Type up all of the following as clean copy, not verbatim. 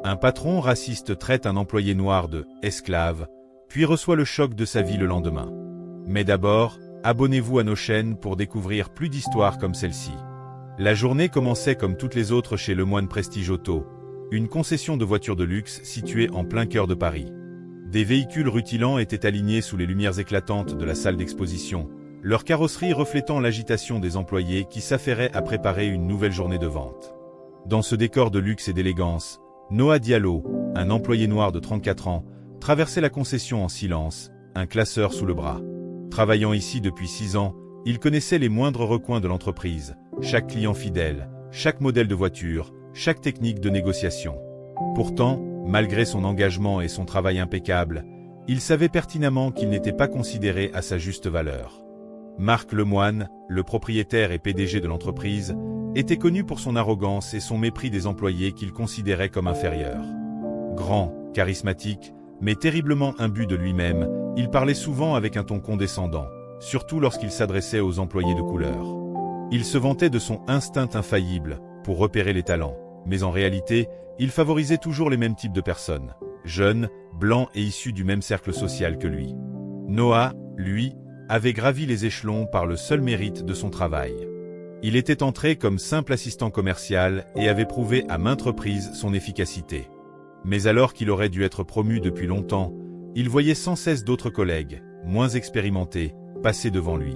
Un patron raciste traite un employé noir de « esclave », puis reçoit le choc de sa vie le lendemain. Mais d'abord, abonnez-vous à nos chaînes pour découvrir plus d'histoires comme celle-ci. La journée commençait comme toutes les autres chez Lemoine Prestige Auto, une concession de voitures de luxe située en plein cœur de Paris. Des véhicules rutilants étaient alignés sous les lumières éclatantes de la salle d'exposition, leur carrosserie reflétant l'agitation des employés qui s'affairaient à préparer une nouvelle journée de vente. Dans ce décor de luxe et d'élégance, Noah Diallo, un employé noir de 34 ans, traversait la concession en silence, un classeur sous le bras. Travaillant ici depuis 6 ans, il connaissait les moindres recoins de l'entreprise, chaque client fidèle, chaque modèle de voiture, chaque technique de négociation. Pourtant, malgré son engagement et son travail impeccable, il savait pertinemment qu'il n'était pas considéré à sa juste valeur. Marc Lemoine, le propriétaire et PDG de l'entreprise, était connu pour son arrogance et son mépris des employés qu'il considérait comme inférieurs. Grand, charismatique, mais terriblement imbu de lui-même, il parlait souvent avec un ton condescendant, surtout lorsqu'il s'adressait aux employés de couleur. Il se vantait de son instinct infaillible pour repérer les talents, mais en réalité, il favorisait toujours les mêmes types de personnes, jeunes, blancs et issus du même cercle social que lui. Noah, lui, avait gravi les échelons par le seul mérite de son travail. Il était entré comme simple assistant commercial et avait prouvé à maintes reprises son efficacité. Mais alors qu'il aurait dû être promu depuis longtemps, il voyait sans cesse d'autres collègues, moins expérimentés, passer devant lui.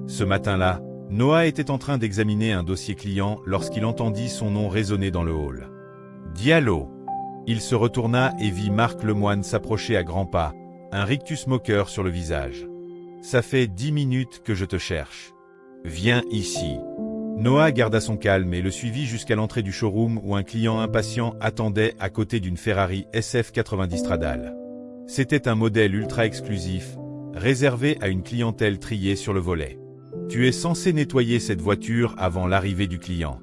Ce matin-là, Noah était en train d'examiner un dossier client lorsqu'il entendit son nom résonner dans le hall. Diallo. Il se retourna et vit Marc Lemoine s'approcher à grands pas, un rictus moqueur sur le visage. « Ça fait 10 minutes que je te cherche. Viens ici. » Noah garda son calme et le suivit jusqu'à l'entrée du showroom où un client impatient attendait à côté d'une Ferrari SF90 Stradale. C'était un modèle ultra exclusif, réservé à une clientèle triée sur le volet. « Tu es censé nettoyer cette voiture avant l'arrivée du client. »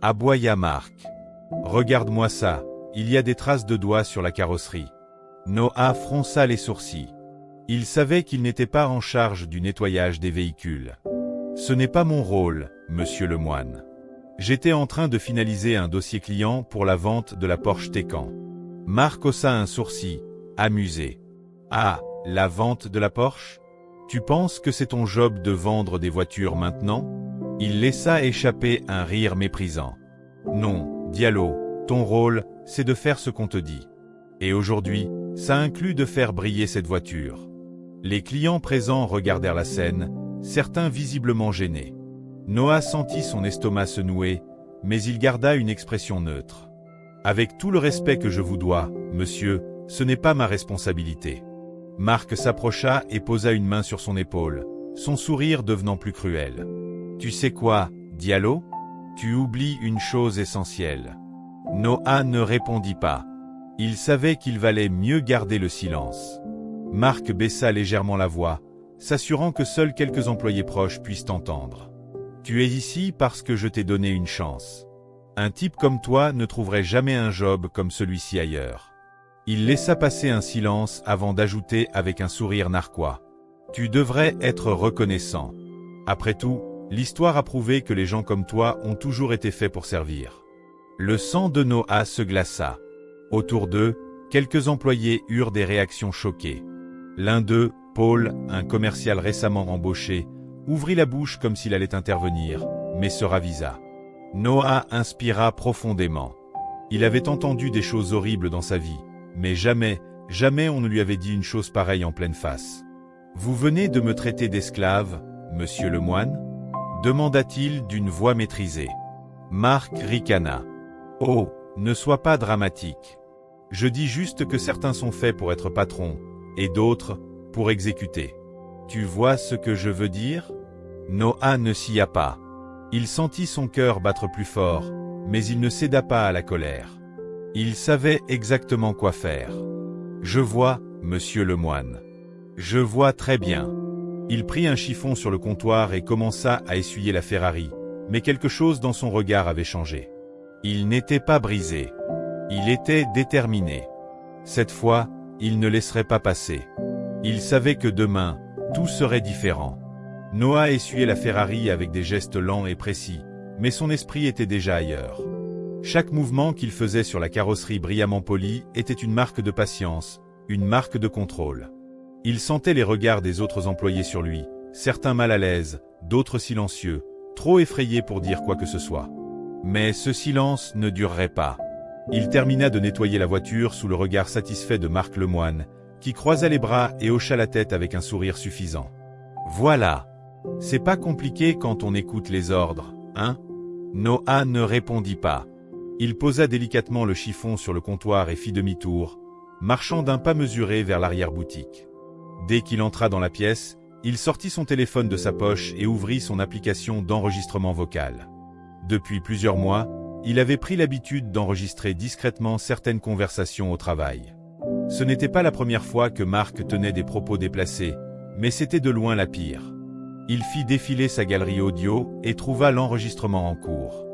Aboya Marc. « Regarde-moi ça, il y a des traces de doigts sur la carrosserie. » Noah fronça les sourcils. Il savait qu'il n'était pas en charge du nettoyage des véhicules. « Ce n'est pas mon rôle, monsieur Lemoine. J'étais en train de finaliser un dossier client pour la vente de la Porsche Taycan. » Marc haussa un sourcil, amusé. « Ah, la vente de la Porsche ? Tu penses que c'est ton job de vendre des voitures maintenant ?» Il laissa échapper un rire méprisant. « Non, Diallo, ton rôle, c'est de faire ce qu'on te dit. Et aujourd'hui, ça inclut de faire briller cette voiture. » Les clients présents regardèrent la scène, certains visiblement gênés. Noah sentit son estomac se nouer, mais il garda une expression neutre. « Avec tout le respect que je vous dois, monsieur, ce n'est pas ma responsabilité. » Marc s'approcha et posa une main sur son épaule, son sourire devenant plus cruel. « Tu sais quoi, Diallo ? Tu oublies une chose essentielle. » Noah ne répondit pas. Il savait qu'il valait mieux garder le silence. Marc baissa légèrement la voix, s'assurant que seuls quelques employés proches puissent entendre. « Tu es ici parce que je t'ai donné une chance. Un type comme toi ne trouverait jamais un job comme celui-ci ailleurs. » Il laissa passer un silence avant d'ajouter avec un sourire narquois. « Tu devrais être reconnaissant. Après tout, l'histoire a prouvé que les gens comme toi ont toujours été faits pour servir. » Le sang de Noah se glaça. Autour d'eux, quelques employés eurent des réactions choquées. L'un d'eux, Paul, un commercial récemment embauché, ouvrit la bouche comme s'il allait intervenir, mais se ravisa. Noah inspira profondément. Il avait entendu des choses horribles dans sa vie, mais jamais on ne lui avait dit une chose pareille en pleine face. « Vous venez de me traiter d'esclave, monsieur Lemoine ?» demanda-t-il d'une voix maîtrisée. Marc ricana. « Oh, ne sois pas dramatique. Je dis juste que certains sont faits pour être patrons, et d'autres, pour exécuter. Tu vois ce que je veux dire ?» Noah ne sia pas. Il sentit son cœur battre plus fort, mais il ne céda pas à la colère. Il savait exactement quoi faire. « Je vois, monsieur Lemoine. Je vois très bien. » Il prit un chiffon sur le comptoir et commença à essuyer la Ferrari, mais quelque chose dans son regard avait changé. Il n'était pas brisé. Il était déterminé. Cette fois, il ne laisserait pas passer. Il savait que demain, tout serait différent. Noah essuyait la Ferrari avec des gestes lents et précis, mais son esprit était déjà ailleurs. Chaque mouvement qu'il faisait sur la carrosserie brillamment polie était une marque de patience, une marque de contrôle. Il sentait les regards des autres employés sur lui, certains mal à l'aise, d'autres silencieux, trop effrayés pour dire quoi que ce soit. Mais ce silence ne durerait pas. Il termina de nettoyer la voiture sous le regard satisfait de Marc Lemoine, qui croisa les bras et hocha la tête avec un sourire suffisant. Voilà. C'est pas compliqué quand on écoute les ordres, hein? Noah ne répondit pas. Il posa délicatement le chiffon sur le comptoir et fit demi-tour, marchant d'un pas mesuré vers l'arrière-boutique. Dès qu'il entra dans la pièce, il sortit son téléphone de sa poche et ouvrit son application d'enregistrement vocal. Depuis plusieurs mois, il avait pris l'habitude d'enregistrer discrètement certaines conversations au travail. Ce n'était pas la première fois que Marc tenait des propos déplacés, mais c'était de loin la pire. Il fit défiler sa galerie audio et trouva l'enregistrement en cours.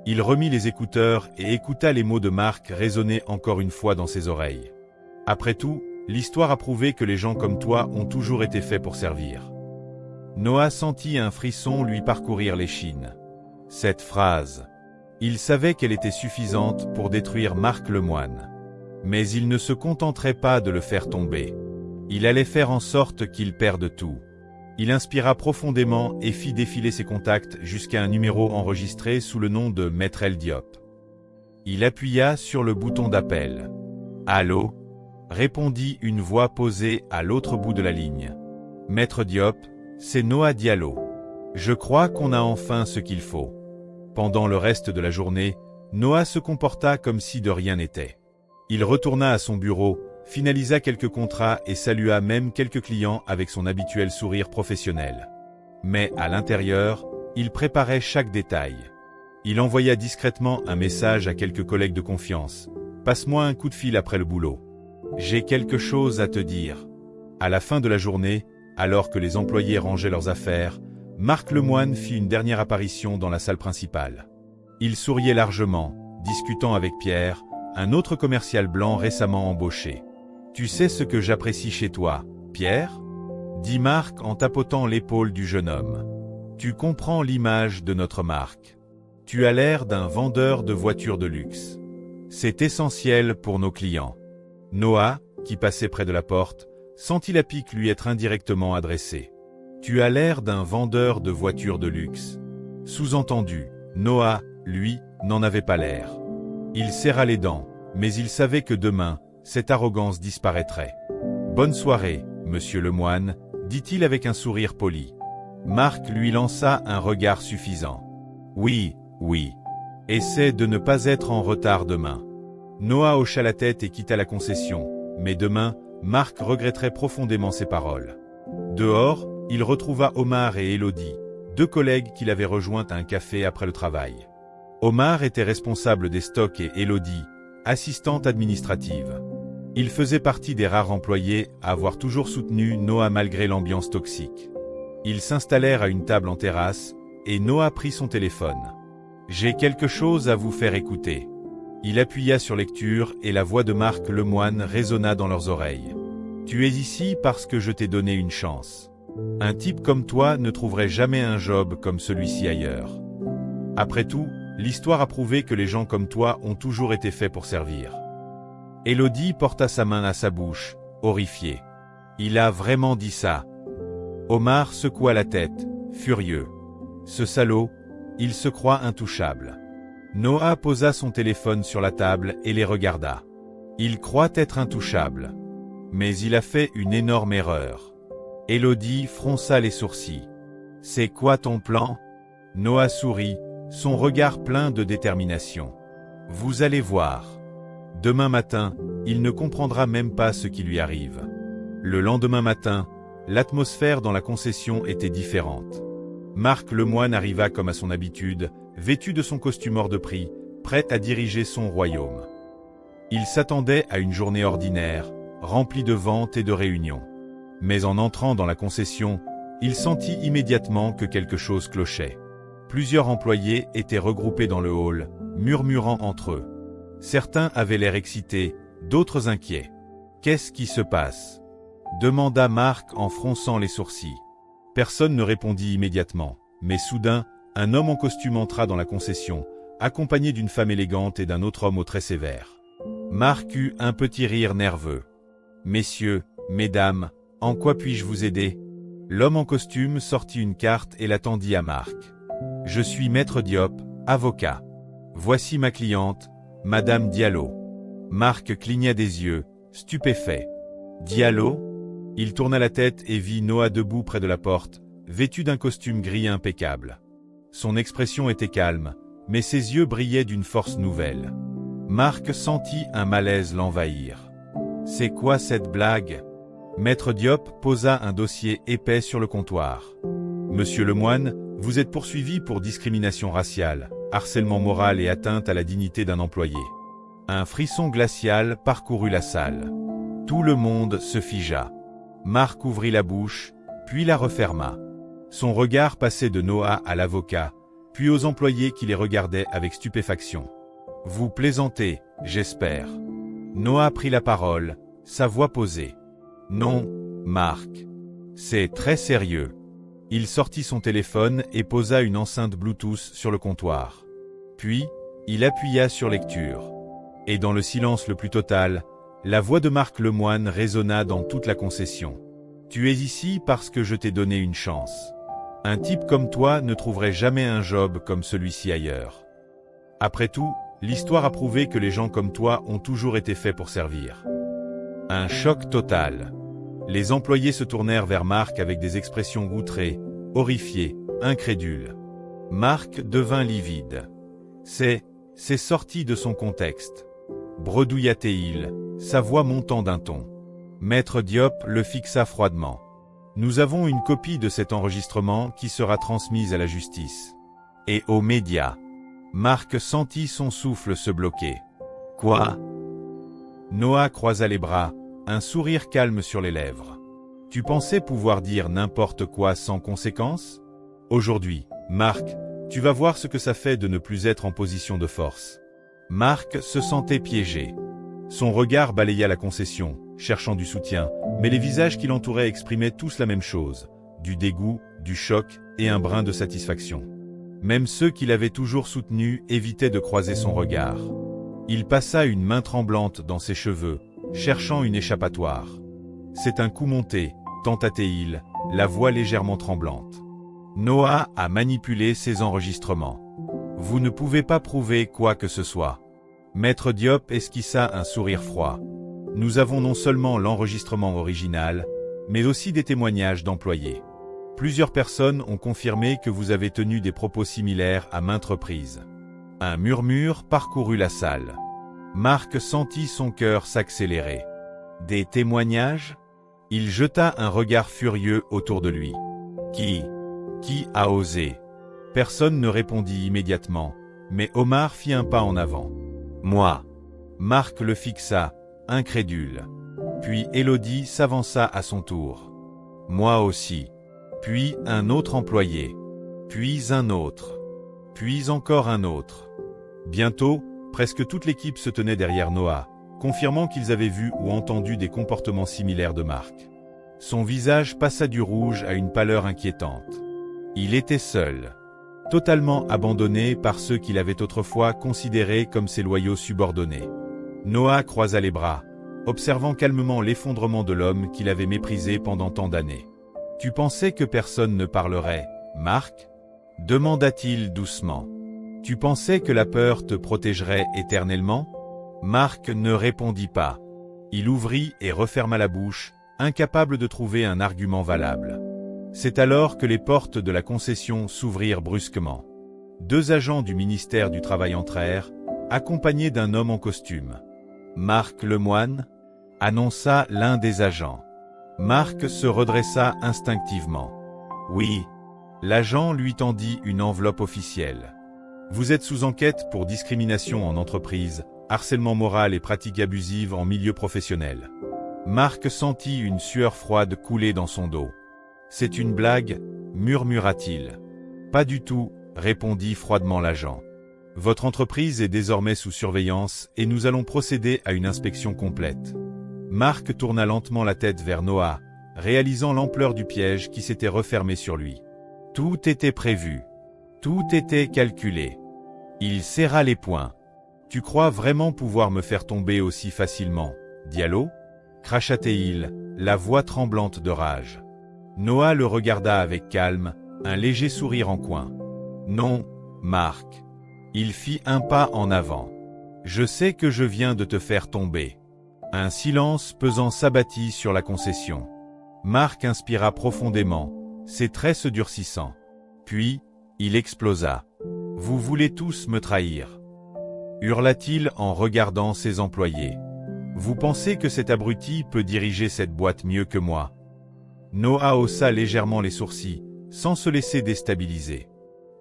Il remit les écouteurs et écouta les mots de Marc résonner encore une fois dans ses oreilles. Après tout, l'histoire a prouvé que les gens comme toi ont toujours été faits pour servir. Noah sentit un frisson lui parcourir l'échine. Cette phrase. Il savait qu'elle était suffisante pour détruire Marc Lemoine. Mais il ne se contenterait pas de le faire tomber. Il allait faire en sorte qu'il perde tout. Il inspira profondément et fit défiler ses contacts jusqu'à un numéro enregistré sous le nom de Maître El Diop. Il appuya sur le bouton d'appel. « Allô ?» répondit une voix posée à l'autre bout de la ligne. « Maître Diop, c'est Noah Diallo. Je crois qu'on a enfin ce qu'il faut. » Pendant le reste de la journée, Noah se comporta comme si de rien n'était. Il retourna à son bureau, finalisa quelques contrats et salua même quelques clients avec son habituel sourire professionnel. Mais à l'intérieur, il préparait chaque détail. Il envoya discrètement un message à quelques collègues de confiance. « Passe-moi un coup de fil après le boulot. J'ai quelque chose à te dire. » À la fin de la journée, alors que les employés rangeaient leurs affaires, Marc Lemoine fit une dernière apparition dans la salle principale. Il souriait largement, discutant avec Pierre, un autre commercial blanc récemment embauché. « Tu sais ce que j'apprécie chez toi, Pierre ?» dit Marc en tapotant l'épaule du jeune homme. « Tu comprends l'image de notre marque. Tu as l'air d'un vendeur de voitures de luxe. C'est essentiel pour nos clients. » Noah, qui passait près de la porte, sentit la pique lui être indirectement adressée. « Tu as l'air d'un vendeur de voitures de luxe. » Sous-entendu, Noah, lui, n'en avait pas l'air. Il serra les dents, mais il savait que demain, cette arrogance disparaîtrait. « Bonne soirée, monsieur Lemoine, » dit-il avec un sourire poli. Marc lui lança un regard suffisant. « Oui, oui. Essaie de ne pas être en retard demain. » Noah hocha la tête et quitta la concession, mais demain, Marc regretterait profondément ses paroles. Dehors, il retrouva Omar et Élodie, deux collègues qu'il avait rejoints à un café après le travail. Omar était responsable des stocks et Élodie, assistante administrative. Il faisait partie des rares employés à avoir toujours soutenu Noah malgré l'ambiance toxique. Ils s'installèrent à une table en terrasse, et Noah prit son téléphone. « J'ai quelque chose à vous faire écouter. » Il appuya sur lecture et la voix de Marc Lemoine résonna dans leurs oreilles. « Tu es ici parce que je t'ai donné une chance. Un type comme toi ne trouverait jamais un job comme celui-ci ailleurs. Après tout, l'histoire a prouvé que les gens comme toi ont toujours été faits pour servir. » Élodie porta sa main à sa bouche, horrifiée. « Il a vraiment dit ça. » Omar secoua la tête, furieux. « Ce salaud, il se croit intouchable. » Noah posa son téléphone sur la table et les regarda. « Il croit être intouchable. Mais il a fait une énorme erreur. » Élodie fronça les sourcils. « C'est quoi ton plan ?» Noah sourit, son regard plein de détermination. « Vous allez voir. Demain matin, il ne comprendra même pas ce qui lui arrive. » Le lendemain matin, l'atmosphère dans la concession était différente. Marc Lemoine arriva comme à son habitude, vêtu de son costume hors de prix, prêt à diriger son royaume. Il s'attendait à une journée ordinaire, remplie de ventes et de réunions. Mais en entrant dans la concession, il sentit immédiatement que quelque chose clochait. Plusieurs employés étaient regroupés dans le hall, murmurant entre eux. Certains avaient l'air excités, d'autres inquiets. « Qu'est-ce qui se passe ?» demanda Marc en fronçant les sourcils. Personne ne répondit immédiatement, mais soudain, un homme en costume entra dans la concession, accompagné d'une femme élégante et d'un autre homme aux traits sévères. Marc eut un petit rire nerveux. « Messieurs, mesdames, en quoi puis-je vous aider ?» L'homme en costume sortit une carte et la tendit à Marc. « Je suis Maître Diop, avocat. Voici ma cliente, Madame Diallo. » Marc cligna des yeux, stupéfait. « Diallo ?» Il tourna la tête et vit Noah debout près de la porte, vêtu d'un costume gris impeccable. Son expression était calme, mais ses yeux brillaient d'une force nouvelle. Marc sentit un malaise l'envahir. « C'est quoi cette blague ?» Maître Diop posa un dossier épais sur le comptoir. « Monsieur Lemoine, vous êtes poursuivi pour discrimination raciale, harcèlement moral et atteinte à la dignité d'un employé. » Un frisson glacial parcourut la salle. Tout le monde se figea. Marc ouvrit la bouche, puis la referma. Son regard passait de Noah à l'avocat, puis aux employés qui les regardaient avec stupéfaction. « Vous plaisantez, j'espère. » Noah prit la parole, sa voix posée. « Non, Marc. C'est très sérieux. » Il sortit son téléphone et posa une enceinte Bluetooth sur le comptoir. Puis, il appuya sur lecture. Et dans le silence le plus total, la voix de Marc Lemoine résonna dans toute la concession. « Tu es ici parce que je t'ai donné une chance. Un type comme toi ne trouverait jamais un job comme celui-ci ailleurs. Après tout, l'histoire a prouvé que les gens comme toi ont toujours été faits pour servir. » Un choc total. Les employés se tournèrent vers Marc avec des expressions outrées, horrifiées, incrédules. Marc devint livide. C'est sorti de son contexte. Bredouilla-t-il, sa voix montant d'un ton. Maître Diop le fixa froidement. Nous avons une copie de cet enregistrement qui sera transmise à la justice. Et aux médias. Marc sentit son souffle se bloquer. Quoi ? Noah croisa les bras, un sourire calme sur les lèvres. Tu pensais pouvoir dire n'importe quoi sans conséquence ? Aujourd'hui, Marc, tu vas voir ce que ça fait de ne plus être en position de force. Marc se sentait piégé. Son regard balaya la concession, cherchant du soutien, mais les visages qui l'entouraient exprimaient tous la même chose, du dégoût, du choc et un brin de satisfaction. Même ceux qui l'avaient toujours soutenu évitaient de croiser son regard. Il passa une main tremblante dans ses cheveux, cherchant une échappatoire. « C'est un coup monté », tenta-t-il, la voix légèrement tremblante. Noah a manipulé ces enregistrements. Vous ne pouvez pas prouver quoi que ce soit. Maître Diop esquissa un sourire froid. Nous avons non seulement l'enregistrement original, mais aussi des témoignages d'employés. Plusieurs personnes ont confirmé que vous avez tenu des propos similaires à maintes reprises. Un murmure parcourut la salle. Marc sentit son cœur s'accélérer. Des témoignages ? Il jeta un regard furieux autour de lui. Qui a osé ? Personne ne répondit immédiatement, mais Omar fit un pas en avant. Moi. Marc le fixa, incrédule. Puis Élodie s'avança à son tour. Moi aussi. Puis un autre employé. Puis un autre. Puis encore un autre. Bientôt, presque toute l'équipe se tenait derrière Noah, confirmant qu'ils avaient vu ou entendu des comportements similaires de Marc. Son visage passa du rouge à une pâleur inquiétante. Il était seul. Totalement abandonné par ceux qu'il avait autrefois considérés comme ses loyaux subordonnés. Noah croisa les bras, observant calmement l'effondrement de l'homme qu'il avait méprisé pendant tant d'années. « Tu pensais que personne ne parlerait, Marc ?» demanda-t-il doucement. « Tu pensais que la peur te protégerait éternellement ?» Marc ne répondit pas. Il ouvrit et referma la bouche, incapable de trouver un argument valable. C'est alors que les portes de la concession s'ouvrirent brusquement. 2 agents du ministère du Travail entrèrent, accompagnés d'un homme en costume. « Marc Lemoine ?» annonça l'un des agents. Marc se redressa instinctivement. « Oui. » L'agent lui tendit une enveloppe officielle. « Vous êtes sous enquête pour discrimination en entreprise, harcèlement moral et pratiques abusives en milieu professionnel. » Marc sentit une sueur froide couler dans son dos. « C'est une blague ?» murmura-t-il. « Pas du tout », répondit froidement l'agent. « Votre entreprise est désormais sous surveillance et nous allons procéder à une inspection complète. » Marc tourna lentement la tête vers Noah, réalisant l'ampleur du piège qui s'était refermé sur lui. Tout était prévu. Tout était calculé. Il serra les poings. Tu crois vraiment pouvoir me faire tomber aussi facilement, Diallo? Cracha-t-il, la voix tremblante de rage. Noah le regarda avec calme, un léger sourire en coin. Non, Marc. Il fit un pas en avant. Je sais que je viens de te faire tomber. Un silence pesant s'abattit sur la concession. Marc inspira profondément, ses traits se durcissant. Puis, il explosa. Vous voulez tous me trahir, hurla-t-il en regardant ses employés. Vous pensez que cet abruti peut diriger cette boîte mieux que moi? Noah haussa légèrement les sourcils, sans se laisser déstabiliser.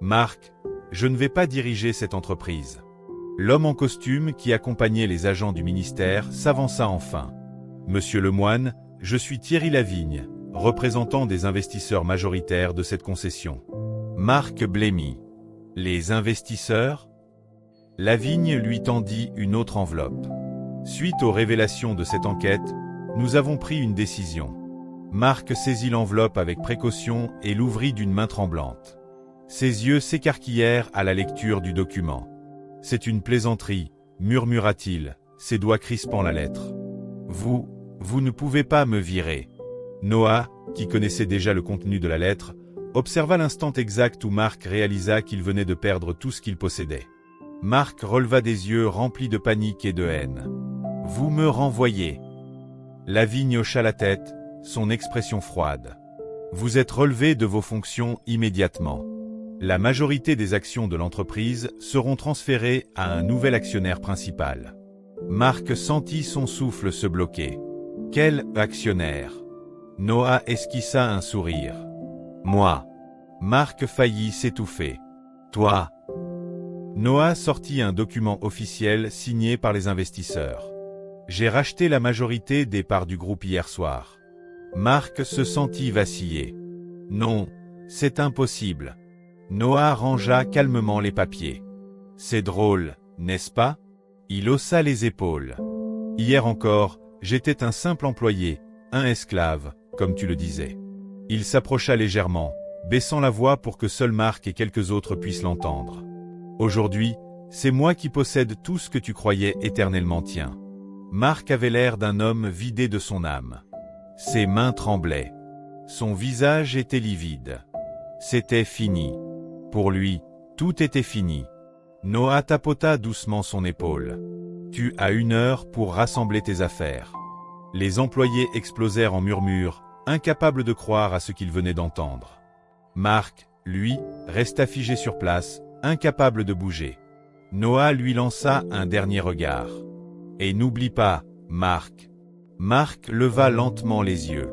Marc, je ne vais pas diriger cette entreprise. L'homme en costume qui accompagnait les agents du ministère s'avança enfin. Monsieur Lemoine, je suis Thierry Lavigne, représentant des investisseurs majoritaires de cette concession. Marc blêmit. Les investisseurs? Lavigne lui tendit une autre enveloppe. Suite aux révélations de cette enquête, nous avons pris une décision. Marc saisit l'enveloppe avec précaution et l'ouvrit d'une main tremblante. Ses yeux s'écarquillèrent à la lecture du document. C'est une plaisanterie, murmura-t-il, ses doigts crispant la lettre. Vous ne pouvez pas me virer. Noah, qui connaissait déjà le contenu de la lettre, observa l'instant exact où Marc réalisa qu'il venait de perdre tout ce qu'il possédait. Marc releva des yeux remplis de panique et de haine. « Vous me renvoyez !» Lavigne hocha la tête, son expression froide. « Vous êtes relevé de vos fonctions immédiatement. La majorité des actions de l'entreprise seront transférées à un nouvel actionnaire principal. » Marc sentit son souffle se bloquer. « Quel actionnaire ?» Noah esquissa un sourire. « Moi. » Marc faillit s'étouffer. « Toi. » Noah sortit un document officiel signé par les investisseurs. « J'ai racheté la majorité des parts du groupe hier soir. » Marc se sentit vaciller. « Non, c'est impossible. » Noah rangea calmement les papiers. « C'est drôle, n'est-ce pas ?» Il haussa les épaules. « Hier encore, j'étais un simple employé, un esclave, comme tu le disais. » Il s'approcha légèrement, baissant la voix pour que seul Marc et quelques autres puissent l'entendre. « Aujourd'hui, c'est moi qui possède tout ce que tu croyais éternellement tien. » Marc avait l'air d'un homme vidé de son âme. Ses mains tremblaient. Son visage était livide. C'était fini. Pour lui, tout était fini. Noah tapota doucement son épaule. « Tu as 1 heure pour rassembler tes affaires. » Les employés explosèrent en murmures, incapables de croire à ce qu'ils venaient d'entendre. Marc, lui, resta figé sur place, incapable de bouger. Noah lui lança un dernier regard. « Et n'oublie pas, Marc. » Marc leva lentement les yeux.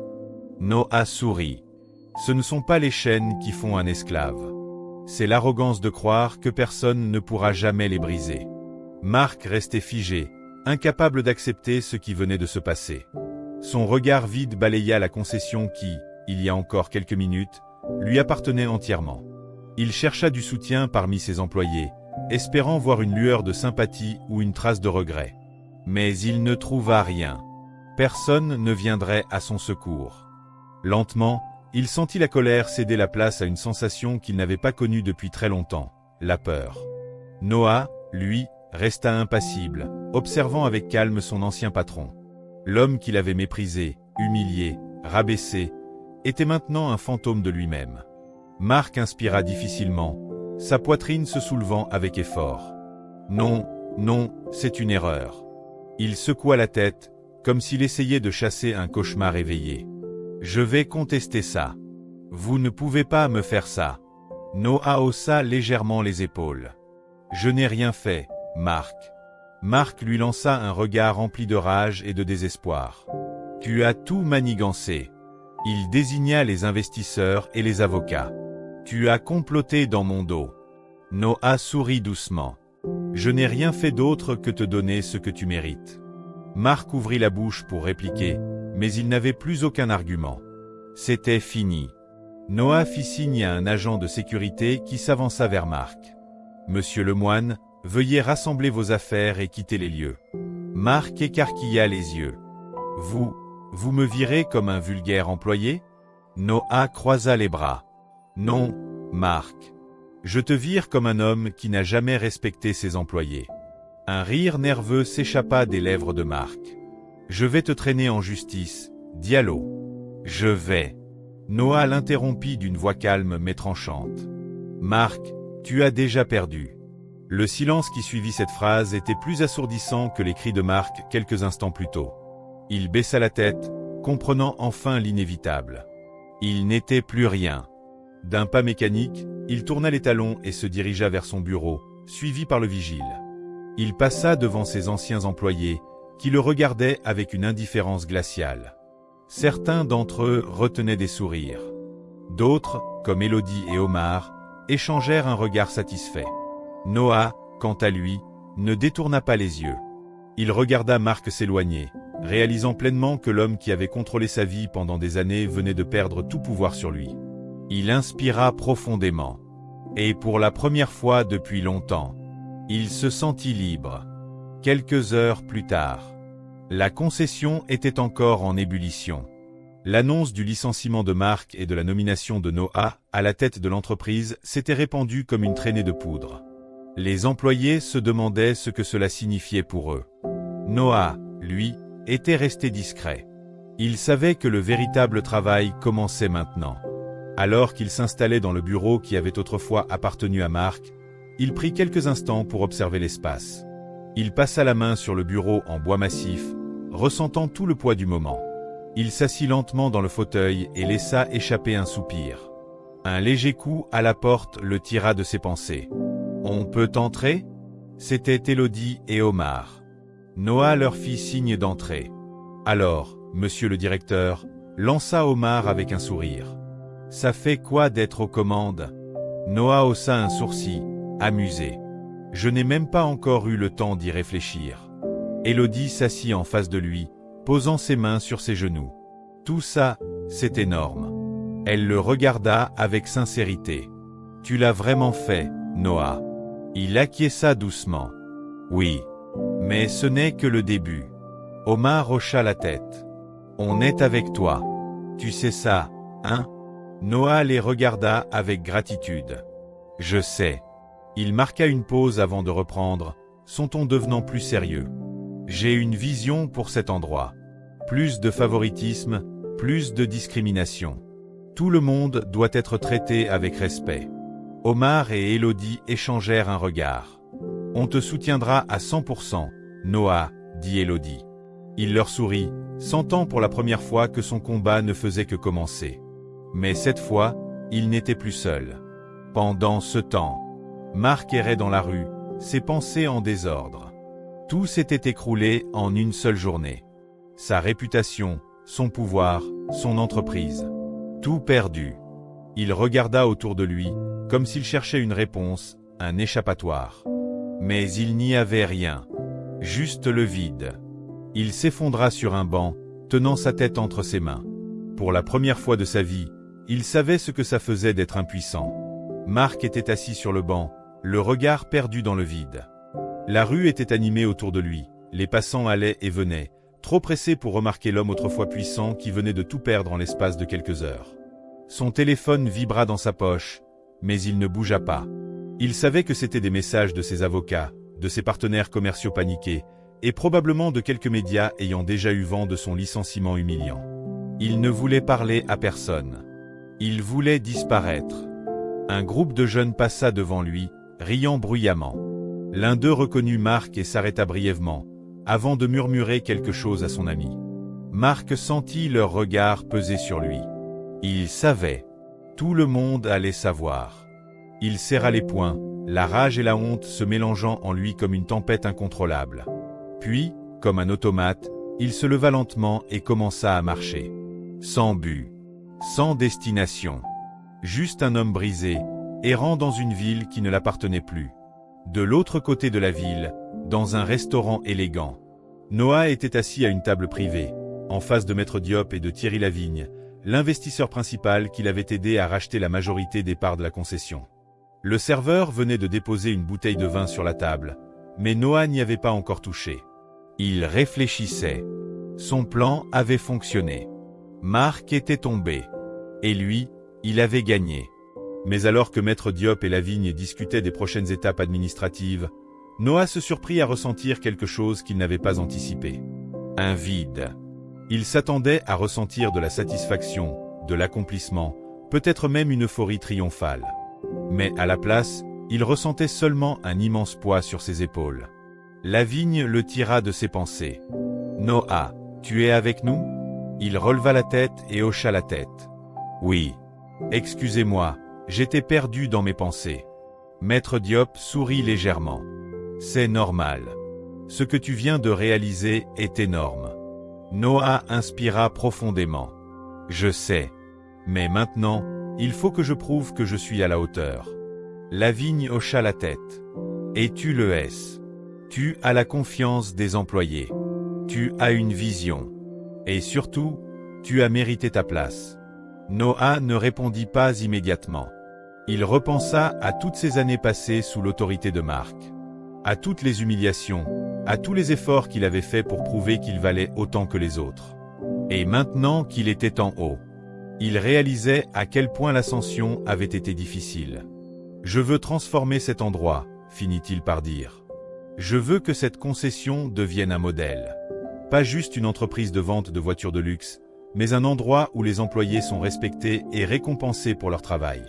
Noah sourit. « Ce ne sont pas les chaînes qui font un esclave. C'est l'arrogance de croire que personne ne pourra jamais les briser. » Marc restait figé, incapable d'accepter ce qui venait de se passer. Son regard vide balaya la concession qui, il y a encore quelques minutes, lui appartenait entièrement. Il chercha du soutien parmi ses employés, espérant voir une lueur de sympathie ou une trace de regret. Mais il ne trouva rien. Personne ne viendrait à son secours. Lentement, il sentit la colère céder la place à une sensation qu'il n'avait pas connue depuis très longtemps, la peur. Noah, lui, resta impassible, observant avec calme son ancien patron. L'homme qu'il avait méprisé, humilié, rabaissé, était maintenant un fantôme de lui-même. Marc inspira difficilement, sa poitrine se soulevant avec effort. Non, non, c'est une erreur. Il secoua la tête, comme s'il essayait de chasser un cauchemar éveillé. Je vais contester ça. Vous ne pouvez pas me faire ça. Noah haussa légèrement les épaules. Je n'ai rien fait, Marc. Marc lui lança un regard rempli de rage et de désespoir. Tu as tout manigancé. Il désigna les investisseurs et les avocats. Tu as comploté dans mon dos. Noah sourit doucement. Je n'ai rien fait d'autre que te donner ce que tu mérites. Marc ouvrit la bouche pour répliquer, mais il n'avait plus aucun argument. C'était fini. Noah fit signe à un agent de sécurité qui s'avança vers Marc. Monsieur Lemoine, veuillez rassembler vos affaires et quitter les lieux. Marc écarquilla les yeux. Vous me virez comme un vulgaire employé? Noah croisa les bras. Non, Marc. Je te vire comme un homme qui n'a jamais respecté ses employés. Un rire nerveux s'échappa des lèvres de Marc. Je vais te traîner en justice, Diallo. Je vais. Noah l'interrompit d'une voix calme mais tranchante. Marc, tu as déjà perdu. Le silence qui suivit cette phrase était plus assourdissant que les cris de Marc quelques instants plus tôt. Il baissa la tête, comprenant enfin l'inévitable. Il n'était plus rien. D'un pas mécanique, il tourna les talons et se dirigea vers son bureau, suivi par le vigile. Il passa devant ses anciens employés, qui le regardaient avec une indifférence glaciale. Certains d'entre eux retenaient des sourires. D'autres, comme Élodie et Omar, échangèrent un regard satisfait. Noah, quant à lui, ne détourna pas les yeux. Il regarda Marc s'éloigner, réalisant pleinement que l'homme qui avait contrôlé sa vie pendant des années venait de perdre tout pouvoir sur lui. Il inspira profondément. Et pour la première fois depuis longtemps, il se sentit libre. Quelques heures plus tard, la concession était encore en ébullition. L'annonce du licenciement de Marc et de la nomination de Noah à la tête de l'entreprise s'était répandue comme une traînée de poudre. Les employés se demandaient ce que cela signifiait pour eux. Noah, lui, était resté discret. Il savait que le véritable travail commençait maintenant. Alors qu'il s'installait dans le bureau qui avait autrefois appartenu à Marc, il prit quelques instants pour observer l'espace. Il passa la main sur le bureau en bois massif, ressentant tout le poids du moment. Il s'assit lentement dans le fauteuil et laissa échapper un soupir. Un léger coup à la porte le tira de ses pensées. « On peut entrer ?» C'étaient Élodie et Omar. Noah leur fit signe d'entrer. « Alors, monsieur le directeur ?» lança Omar avec un sourire. « Ça fait quoi d'être aux commandes ?» Noah haussa un sourcil, amusé. « Je n'ai même pas encore eu le temps d'y réfléchir. » Élodie s'assit en face de lui, posant ses mains sur ses genoux. « Tout ça, c'est énorme. » Elle le regarda avec sincérité. « Tu l'as vraiment fait, Noah. » Il acquiesça doucement. « Oui. Mais ce n'est que le début. » Omar hocha la tête. « On est avec toi. Tu sais ça, hein ?» Noah les regarda avec gratitude. « Je sais. » Il marqua une pause avant de reprendre, son ton devenant plus sérieux. « J'ai une vision pour cet endroit. Plus de favoritisme, plus de discrimination. Tout le monde doit être traité avec respect. » Omar et Élodie échangèrent un regard. « On te soutiendra à 100%, Noah, » dit Élodie. Il leur sourit, sentant pour la première fois que son combat ne faisait que commencer. Mais cette fois, il n'était plus seul. Pendant ce temps, Marc errait dans la rue, ses pensées en désordre. Tout s'était écroulé en une seule journée. Sa réputation, son pouvoir, son entreprise. Tout perdu. Il regarda autour de lui, comme s'il cherchait une réponse, un échappatoire. Mais il n'y avait rien. Juste le vide. Il s'effondra sur un banc, tenant sa tête entre ses mains. Pour la première fois de sa vie, il savait ce que ça faisait d'être impuissant. Marc était assis sur le banc, le regard perdu dans le vide. La rue était animée autour de lui, les passants allaient et venaient, trop pressés pour remarquer l'homme autrefois puissant qui venait de tout perdre en l'espace de quelques heures. Son téléphone vibra dans sa poche, mais il ne bougea pas. Il savait que c'étaient des messages de ses avocats, de ses partenaires commerciaux paniqués, et probablement de quelques médias ayant déjà eu vent de son licenciement humiliant. Il ne voulait parler à personne. Il voulait disparaître. Un groupe de jeunes passa devant lui, riant bruyamment. L'un d'eux reconnut Marc et s'arrêta brièvement, avant de murmurer quelque chose à son ami. Marc sentit leur regard peser sur lui. Il savait. Tout le monde allait savoir. Il serra les poings, la rage et la honte se mélangeant en lui comme une tempête incontrôlable. Puis, comme un automate, il se leva lentement et commença à marcher. Sans but, sans destination. Juste un homme brisé, errant dans une ville qui ne l'appartenait plus. De l'autre côté de la ville, dans un restaurant élégant. Noah était assis à une table privée, en face de Maître Diop et de Thierry Lavigne, l'investisseur principal qui l'avait aidé à racheter la majorité des parts de la concession. Le serveur venait de déposer une bouteille de vin sur la table, mais Noah n'y avait pas encore touché. Il réfléchissait. Son plan avait fonctionné. Marc était tombé. Et lui, il avait gagné. Mais alors que Maître Diop et Lavigne discutaient des prochaines étapes administratives, Noah se surprit à ressentir quelque chose qu'il n'avait pas anticipé. Un vide. Il s'attendait à ressentir de la satisfaction, de l'accomplissement, peut-être même une euphorie triomphale. Mais à la place, il ressentait seulement un immense poids sur ses épaules. Lavigne le tira de ses pensées. « Noah, tu es avec nous ?» Il releva la tête et hocha la tête. « Oui. Excusez-moi, j'étais perdu dans mes pensées. » Maître Diop sourit légèrement. « C'est normal. Ce que tu viens de réaliser est énorme. » Noah inspira profondément. « Je sais. Mais maintenant, il faut que je prouve que je suis à la hauteur. » Lavigne hocha la tête. « Et tu le es. Tu as la confiance des employés. Tu as une vision. Et surtout, tu as mérité ta place. » Noah ne répondit pas immédiatement. Il repensa à toutes ces années passées sous l'autorité de Marc. À toutes les humiliations, à tous les efforts qu'il avait faits pour prouver qu'il valait autant que les autres. Et maintenant qu'il était en haut, il réalisait à quel point l'ascension avait été difficile. « Je veux transformer cet endroit », finit-il par dire. « Je veux que cette concession devienne un modèle. Pas juste une entreprise de vente de voitures de luxe, mais un endroit où les employés sont respectés et récompensés pour leur travail. »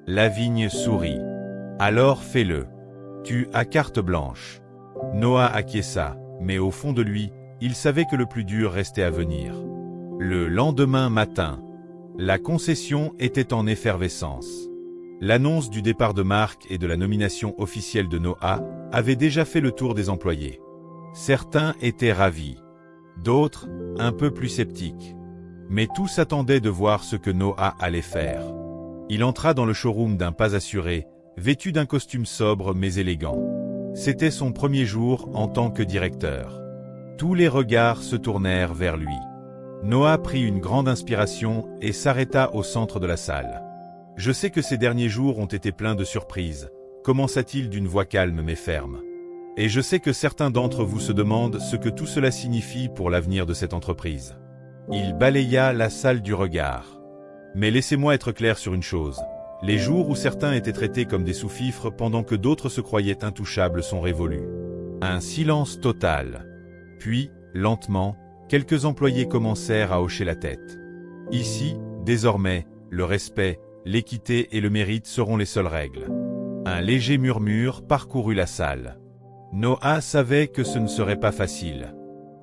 Lavigne sourit. « Alors fais-le. Tu as carte blanche. » Noah acquiesça, mais au fond de lui, il savait que le plus dur restait à venir. Le lendemain matin, la concession était en effervescence. L'annonce du départ de Marc et de la nomination officielle de Noah avait déjà fait le tour des employés. Certains étaient ravis, d'autres un peu plus sceptiques. Mais tous attendaient de voir ce que Noah allait faire. Il entra dans le showroom d'un pas assuré, vêtu d'un costume sobre mais élégant. C'était son premier jour en tant que directeur. Tous les regards se tournèrent vers lui. Noah prit une grande inspiration et s'arrêta au centre de la salle. « Je sais que ces derniers jours ont été pleins de surprises », commença-t-il d'une voix calme mais ferme. « Et je sais que certains d'entre vous se demandent ce que tout cela signifie pour l'avenir de cette entreprise. » Il balaya la salle du regard. « Mais laissez-moi être clair sur une chose. Les jours où certains étaient traités comme des sous-fifres pendant que d'autres se croyaient intouchables sont révolus. » Un silence total. Puis, lentement, quelques employés commencèrent à hocher la tête. Ici, désormais, le respect, l'équité et le mérite seront les seules règles. Un léger murmure parcourut la salle. Noah savait que ce ne serait pas facile.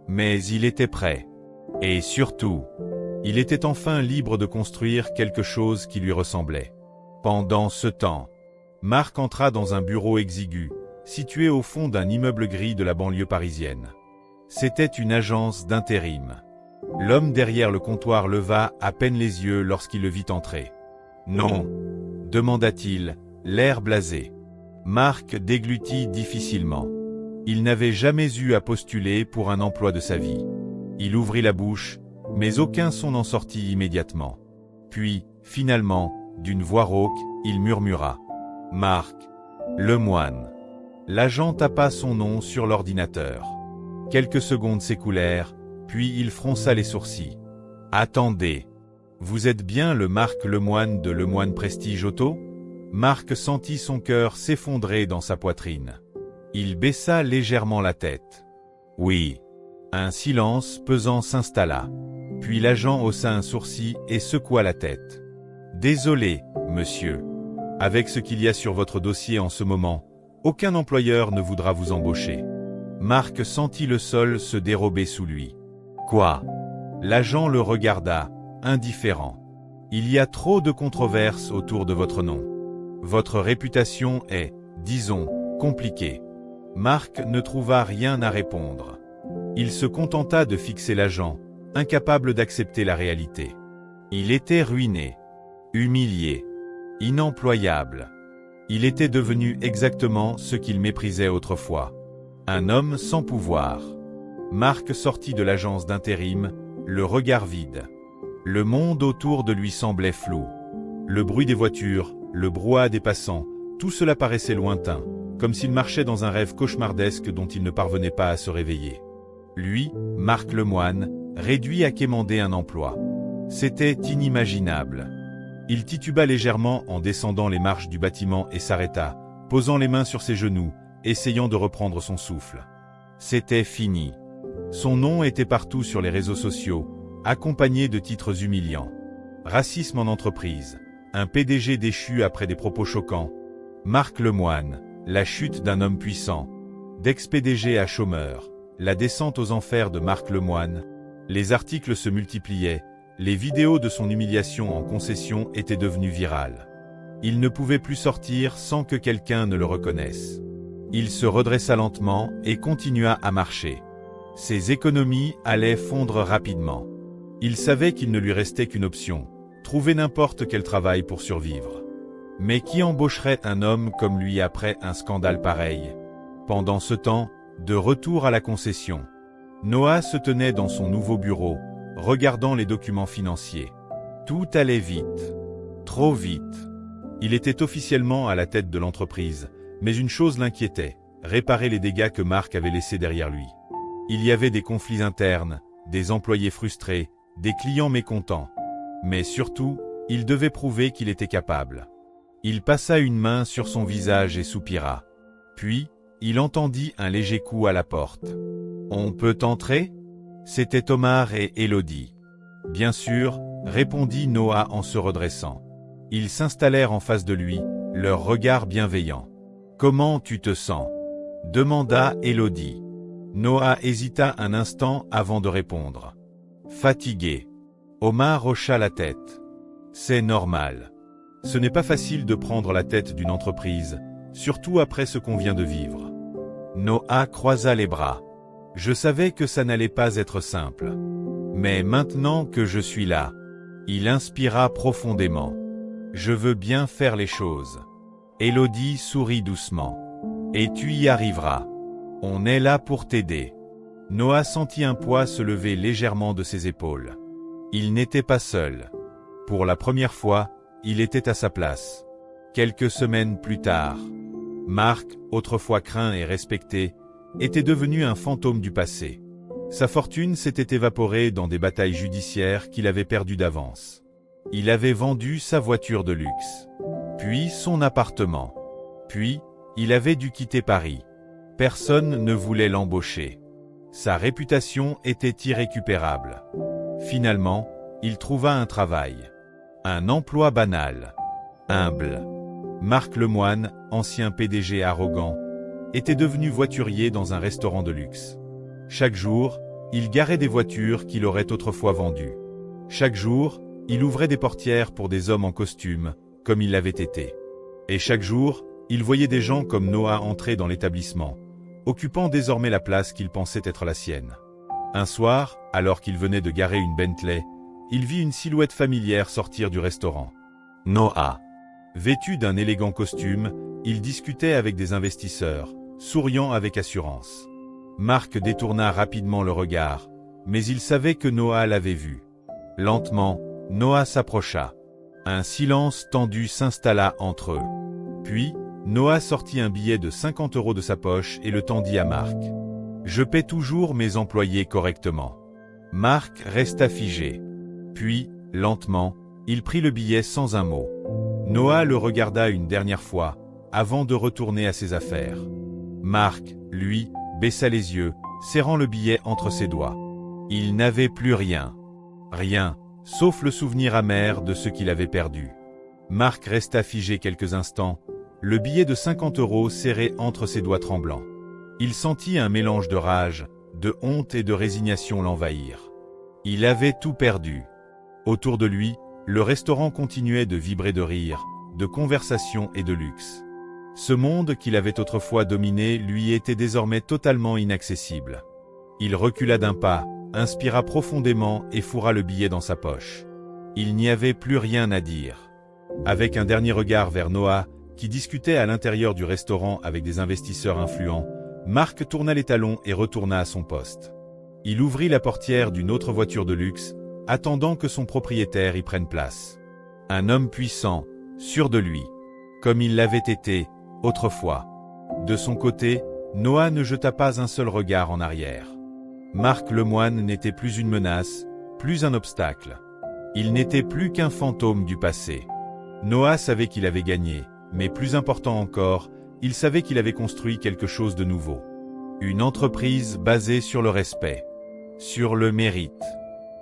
Mais il était prêt. Et surtout, il était enfin libre de construire quelque chose qui lui ressemblait. Pendant ce temps, Marc entra dans un bureau exigu, situé au fond d'un immeuble gris de la banlieue parisienne. C'était une agence d'intérim. L'homme derrière le comptoir leva à peine les yeux lorsqu'il le vit entrer. « Non » demanda-t-il, l'air blasé. Marc déglutit difficilement. Il n'avait jamais eu à postuler pour un emploi de sa vie. Il ouvrit la bouche, mais aucun son n'en sortit immédiatement. Puis, finalement, d'une voix rauque, il murmura. « Marc Lemoine. » L'agent tapa son nom sur l'ordinateur. Quelques secondes s'écoulèrent, puis il fronça les sourcils. « Attendez. Vous êtes bien le Marc Lemoine de Lemoine Prestige Auto ?» Marc sentit son cœur s'effondrer dans sa poitrine. Il baissa légèrement la tête. « Oui. » Un silence pesant s'installa. Puis l'agent haussa un sourcil et secoua la tête. « Désolé, monsieur. Avec ce qu'il y a sur votre dossier en ce moment, aucun employeur ne voudra vous embaucher. » Marc sentit le sol se dérober sous lui. « Quoi ?» L'agent le regarda, indifférent. « Il y a trop de controverses autour de votre nom. Votre réputation est, disons, compliquée. » Marc ne trouva rien à répondre. Il se contenta de fixer l'agent, incapable d'accepter la réalité. Il était ruiné, humilié, inemployable. Il était devenu exactement ce qu'il méprisait autrefois. Un homme sans pouvoir. Marc sortit de l'agence d'intérim, le regard vide. Le monde autour de lui semblait flou. Le bruit des voitures, le brouhaha des passants, tout cela paraissait lointain, comme s'il marchait dans un rêve cauchemardesque dont il ne parvenait pas à se réveiller. Lui, Marc Lemoine, réduit à quémander un emploi. C'était inimaginable. Il tituba légèrement en descendant les marches du bâtiment et s'arrêta, posant les mains sur ses genoux, essayant de reprendre son souffle. C'était fini. Son nom était partout sur les réseaux sociaux, accompagné de titres humiliants. Racisme en entreprise, un PDG déchu après des propos choquants, Marc Lemoine, la chute d'un homme puissant, d'ex-PDG à chômeur, la descente aux enfers de Marc Lemoine. Les articles se multipliaient, les vidéos de son humiliation en concession étaient devenues virales. Il ne pouvait plus sortir sans que quelqu'un ne le reconnaisse. Il se redressa lentement et continua à marcher. Ses économies allaient fondre rapidement. Il savait qu'il ne lui restait qu'une option, trouver n'importe quel travail pour survivre. Mais qui embaucherait un homme comme lui après un scandale pareil? Pendant ce temps, de retour à la concession, Noah se tenait dans son nouveau bureau, regardant les documents financiers. Tout allait vite. Trop vite. Il était officiellement à la tête de l'entreprise, mais une chose l'inquiétait, réparer les dégâts que Marc avait laissés derrière lui. Il y avait des conflits internes, des employés frustrés, des clients mécontents. Mais surtout, il devait prouver qu'il était capable. Il passa une main sur son visage et soupira. Puis, il entendit un léger coup à la porte. « On peut entrer ?» C'étaient Omar et Élodie. « Bien sûr », répondit Noah en se redressant. Ils s'installèrent en face de lui, leur regard bienveillant. « Comment tu te sens ?» demanda Élodie. Noah hésita un instant avant de répondre. « Fatigué. » Omar hocha la tête. « C'est normal. Ce n'est pas facile de prendre la tête d'une entreprise, surtout après ce qu'on vient de vivre. » Noah croisa les bras. « Je savais que ça n'allait pas être simple. Mais maintenant que je suis là, » il inspira profondément. « Je veux bien faire les choses. » Élodie sourit doucement. « Et tu y arriveras. On est là pour t'aider. » Noah sentit un poids se lever légèrement de ses épaules. Il n'était pas seul. Pour la première fois, il était à sa place. Quelques semaines plus tard, Marc, autrefois craint et respecté, était devenu un fantôme du passé. Sa fortune s'était évaporée dans des batailles judiciaires qu'il avait perdues d'avance. Il avait vendu sa voiture de luxe, puis son appartement. Puis, il avait dû quitter Paris. Personne ne voulait l'embaucher. Sa réputation était irrécupérable. Finalement, il trouva un travail. Un emploi banal. Humble. Marc Lemoine, ancien PDG arrogant, était devenu voiturier dans un restaurant de luxe. Chaque jour, il garait des voitures qu'il aurait autrefois vendues. Chaque jour, il ouvrait des portières pour des hommes en costume, comme il l'avait été. Et chaque jour, il voyait des gens comme Noah entrer dans l'établissement, occupant désormais la place qu'il pensait être la sienne. Un soir, alors qu'il venait de garer une Bentley, il vit une silhouette familière sortir du restaurant. Noah. Vêtu d'un élégant costume, il discutait avec des investisseurs, souriant avec assurance. Marc détourna rapidement le regard, mais il savait que Noah l'avait vu. Lentement, Noah s'approcha. Un silence tendu s'installa entre eux. Puis, Noah sortit un billet de 50 € de sa poche et le tendit à Marc. « Je paie toujours mes employés correctement. » Marc resta figé. Puis, lentement, il prit le billet sans un mot. Noah le regarda une dernière fois, avant de retourner à ses affaires. Marc, lui, baissa les yeux, serrant le billet entre ses doigts. Il n'avait plus rien. Rien, sauf le souvenir amer de ce qu'il avait perdu. Marc resta figé quelques instants, le billet de 50 € serré entre ses doigts tremblants. Il sentit un mélange de rage, de honte et de résignation l'envahir. Il avait tout perdu. Autour de lui, le restaurant continuait de vibrer de rire, de conversation et de luxe. Ce monde qu'il avait autrefois dominé lui était désormais totalement inaccessible. Il recula d'un pas, inspira profondément et fourra le billet dans sa poche. Il n'y avait plus rien à dire. Avec un dernier regard vers Noah, qui discutait à l'intérieur du restaurant avec des investisseurs influents, Marc tourna les talons et retourna à son poste. Il ouvrit la portière d'une autre voiture de luxe, attendant que son propriétaire y prenne place. Un homme puissant, sûr de lui, comme il l'avait été, autrefois. De son côté, Noah ne jeta pas un seul regard en arrière. Marc Lemoine n'était plus une menace, plus un obstacle. Il n'était plus qu'un fantôme du passé. Noah savait qu'il avait gagné, mais plus important encore, il savait qu'il avait construit quelque chose de nouveau. Une entreprise basée sur le respect, sur le mérite,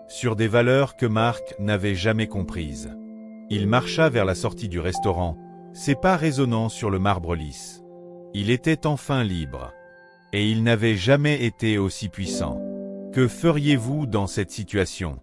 sur des valeurs que Marc n'avait jamais comprises. Il marcha vers la sortie du restaurant, ses pas résonnant sur le marbre lisse. Il était enfin libre. Et il n'avait jamais été aussi puissant. Que feriez-vous dans cette situation ?